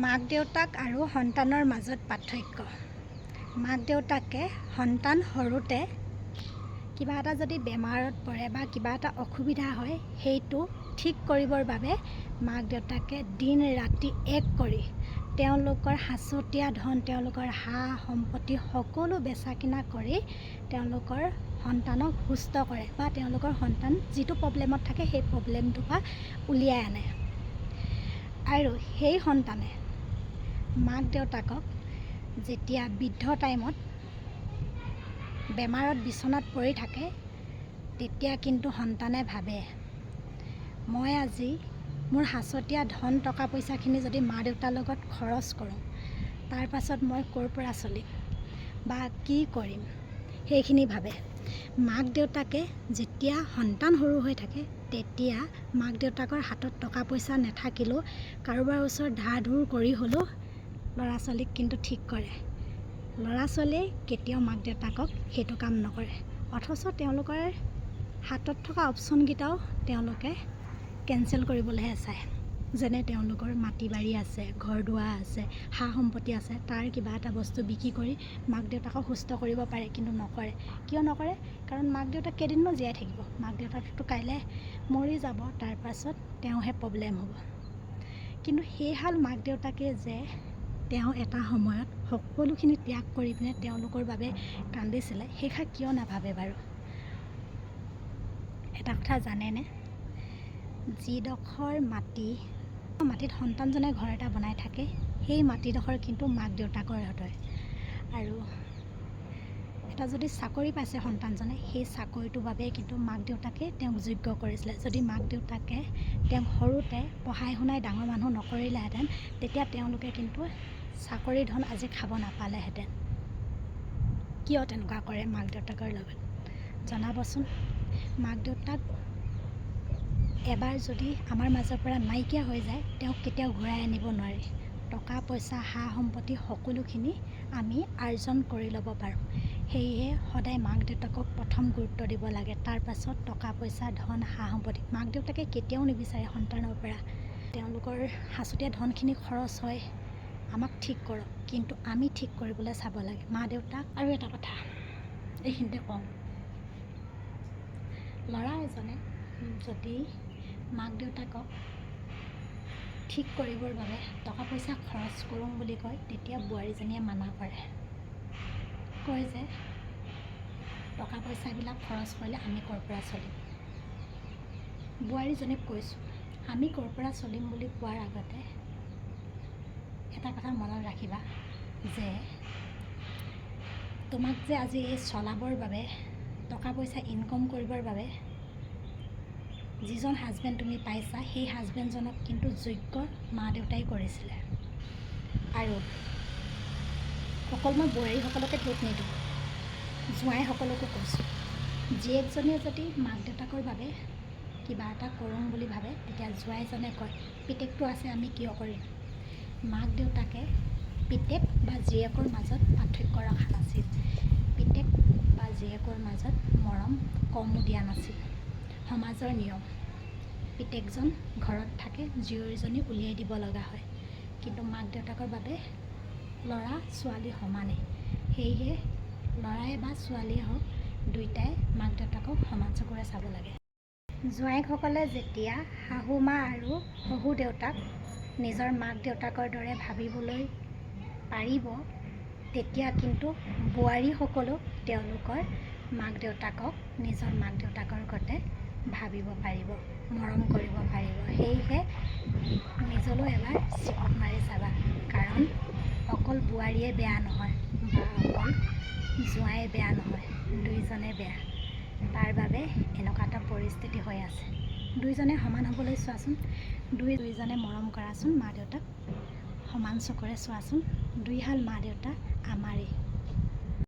মাক দেউতাক আৰু সন্তানৰ মাজত পাৰ্থক্য। মাক দেউতাকে সন্তান সৰুতে কিবা এটা যদি বেমাৰত পৰে বা কিবা এটা অসুবিধা হয়, সেইটো ঠিক কৰিবৰ বাবে মাক দেউতাকে দিন ৰাতি এক কৰি তেওঁলোকৰ সাঁচতীয়া ধন, তেওঁলোকৰ সা সম্পত্তি সকলো বেচা কিনা কৰি তেওঁলোকৰ সন্তানক সুস্থ কৰে বা তেওঁলোকৰ সন্তান যিটো প্ৰব্লেমত থাকে সেই প্ৰব্লেমটোৰ পৰা উলিয়াই আনে। আৰু সেই সন্তানে মাক দেউতাকক যেতিয়া বৃদ্ধ টাইমত বেমাৰত বিচনাত পৰি থাকে, তেতিয়া কিন্তু সন্তানে ভাবে, মই আজি মোৰ সাঁচতীয়া ধন টকা পইচাখিনি যদি মা দেউতাৰ লগত খৰচ কৰোঁ, তাৰ পাছত মই ক'ৰ পৰা চলিম বা কি কৰিম, সেইখিনি ভাবে। মাক দেউতাকে যেতিয়া সন্তান সৰু হৈ থাকে, তেতিয়া মাক দেউতাকৰ হাতত টকা পইচা নাথাকিলেও কাৰোবাৰ ওচৰত ধাৰ ধুৰ কৰি হ'লেও ল'ৰা ছোৱালীক কিন্তু ঠিক কৰে। ল'ৰা ছোৱালীয়ে কেতিয়াও মাক দেউতাকক সেইটো কাম নকৰে, অথচ তেওঁলোকৰ হাতত থকা অপশ্যনকেইটাও তেওঁলোকে কেঞ্চেল কৰিবলৈহে চায়। যেনে তেওঁলোকৰ মাটি বাৰী আছে, ঘৰ দুৱাৰ আছে, সা সম্পত্তি আছে, তাৰ কিবা এটা বস্তু বিক্ৰী কৰি মাক দেউতাকক সুস্থ কৰিব পাৰে, কিন্তু নকৰে। কিয় নকৰে? কাৰণ মাক দেউতাক কেইদিননো জীয়াই থাকিব? মাক দেউতাকটো কাইলৈ মৰি যাব, তাৰ পাছত তেওঁহে প্ৰব্লেম হ'ব। কিন্তু সেইহাল মাক দেউতাকে যে তেওঁ এটা সময়ত সকলোখিনি ত্যাগ কৰি পিনে তেওঁলোকৰ বাবে কান্দিছিলে, সেইষাৰ কিয় নাভাবে বাৰু? এটা কথা জানেনে? যিডোখৰ মাটিত সন্তানজনে ঘৰ এটা বনাই থাকে, সেই মাটিডোখৰ কিন্তু মাক দেউতাকৰ হয়। আৰু এটা যদি চাকৰি পাইছে সন্তানজনে, সেই চাকৰিটোৰ বাবে কিন্তু মাক দেউতাকে তেওঁক যোগ্য কৰিছিলে। যদি মাক দেউতাকে তেওঁক সৰুতে পঢ়াই শুনাই ডাঙৰ মানুহ নকৰিলেহেঁতেন, তেতিয়া তেওঁলোকে কিন্তু চাকৰি ধন আজি খাব নাপালেহেঁতেন। কিয় তেনেকুৱা কৰে মাক দেউতাকৰ লগত? জনাবচোন। মাক দেউতাক এবাৰ যদি আমাৰ মাজৰ পৰা নাইকিয়া হৈ যায়, তেওঁক কেতিয়াও ঘূৰাই আনিব নোৱাৰি। টকা পইচা সা সম্পত্তি সকলোখিনি আমি আৰ্জন কৰি ল'ব পাৰোঁ। সেয়েহে সদায় মাক দেউতাকক প্ৰথম গুৰুত্ব দিব লাগে, তাৰ পাছত টকা পইচা ধন সা সম্পত্তি। মাক দেউতাকে কেতিয়াও নিবিচাৰে সন্তানৰ পৰা তেওঁলোকৰ সাঁচতীয়া ধনখিনি খৰচ হয়, আমাক ঠিক কৰক, কিন্তু আমি ঠিক কৰিবলৈ চাব লাগে মা দেউতাক। আৰু এটা কথা এইখিনিতে কওঁ, ল'ৰা এজনে যদি মাক দেউতাকক ঠিক কৰিবৰ বাবে টকা পইচা খৰচ কৰোঁ বুলি কয়, তেতিয়া বোৱাৰীজনীয়ে মানা কৰে, কয় যে টকা পইচাবিলাক খৰচ কৰিলে আমি ক'ৰ পৰা চলিম। বোৱাৰীজনীক কৈছোঁ, আমি ক'ৰ পৰা চলিম বুলি কোৱাৰ আগতে এটা কথা মনত ৰাখিবা যে তোমাক যে আজি এই চলাবৰ বাবে টকা পইচা ইনকম কৰিবৰ বাবে যিজন হাজবেণ্ড তুমি পাইছা, সেই হাজবেণ্ডজনক কিন্তু যোগ্য মা দেউতাই কৰিছিলে। আৰু অকল মই বোৱাৰীসকলকে দোষ নিদিওঁ, জোঁৱাইসকলকো কৈছোঁ, জীয়েকজনীয়ে যদি মাক দেউতাকৰ বাবে কিবা এটা কৰোঁ বুলি ভাবে, তেতিয়া জোঁৱাইজনে কয়, পিতেকটো আছে আমি কিয় কৰিম? মাক দেউতাকে পিতেক বা জীয়েকৰ মাজত পাৰ্থক্য ৰখা নাছিল। পিতেক বা জীয়েকৰ মাজত মৰম কমো দিয়া নাছিল। সমাজৰ নিয়ম, পিতেকজন ঘৰত থাকে, জীয়ৰীজনী উলিয়াই দিব লগা হয়, কিন্তু মাক দেউতাকৰ বাবে ল'ৰা ছোৱালী সমানেই। সেয়েহে ল'ৰাই বা ছোৱালীয়ে হওক, দুয়োটাই মাক দেউতাকক সমান চকুৰে চাব লাগে। জোঁৱাইকসকলে যেতিয়া শাহু মা আৰু শহুৰ দেউতাক নিজৰ মাক দেউতাকৰ দৰে ভাবিবলৈ পাৰিব, তেতিয়া কিন্তু বোৱাৰীসকলেও তেওঁলোকৰ মাক দেউতাকক নিজৰ মাক দেউতাকৰ গতে ভাবিব পাৰিব, মৰম কৰিব পাৰিব। সেয়েহে নিজলৈ এবাৰ চিকুট মাৰি চাবা, কাৰণ অকল বোৱাৰীয়ে বেয়া নহয় বা অকল জোঁৱাই বেয়া নহয়, দুইজনে বেয়া। তাৰ বাবে এনেকুৱা এটা পৰিস্থিতি হৈ আছে। দুইজনে সমান হ'বলৈ চোৱাচোন, দুইজনে মৰম কৰাচোন, মা দেউতাক সমান চকুৰে চোৱাচোন। দুইহাল মা দেউতা আমাৰেই।